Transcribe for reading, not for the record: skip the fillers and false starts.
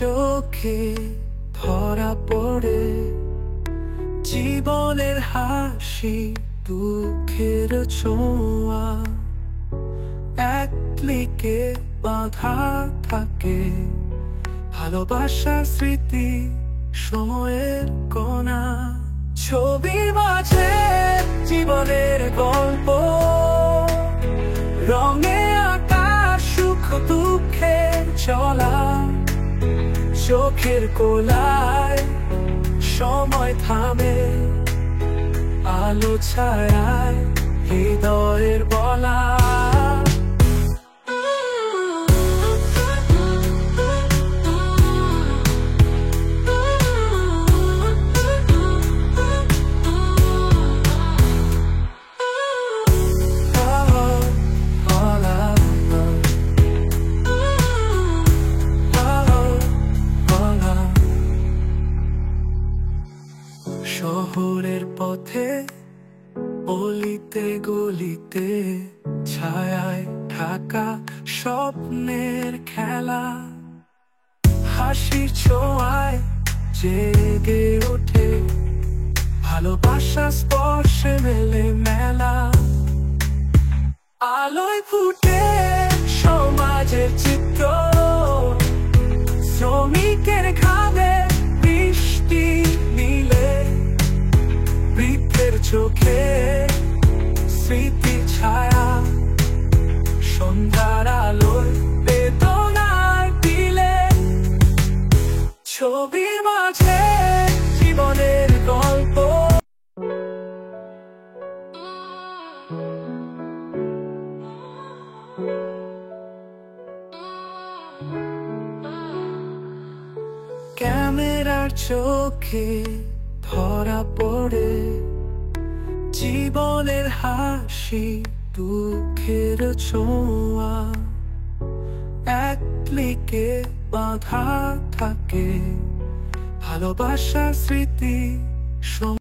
চোখে ধরা পড়ে জীবনের হাসি, দুঃখের ছোঁয়া এক ক্লিকে বাঁধা থাকে। ভালোবাসার স্মৃতি, সময়ের কণা, ছবির মাঝে জীবনের গল্প, রঙে আকাশ, সুখ দুঃখের চলা, চোখের কোলায় সময় থামে, আলো ছায়ায় হৃদয়ের বলা। শহরের পথে, অলিতে গলিতে, ছায়ায় ঢাকা স্বপ্নের খেলা, হাসির ছোঁয়ায় জেগে ওঠে, ভালোবাসা স্পর্শে মেলে মেলা। আলোয় ফুটে সমাজের চিত্র, শ্রমিকের ঘামে বৃষ্টি নীলে, বৃদ্ধের চোখে স্মৃতি ছায়া, সন্ধ্যার আলোয় বেদনায় দিলে, ছবির মাঝে জীবনের গল্প। ক্যামেরার চোখে ধরা পড়ে জীবনের হাসি, দুঃখের ছোঁয়া এক ক্লিকে বাঁধা থাকে। ভালোবাসার স্মৃতি।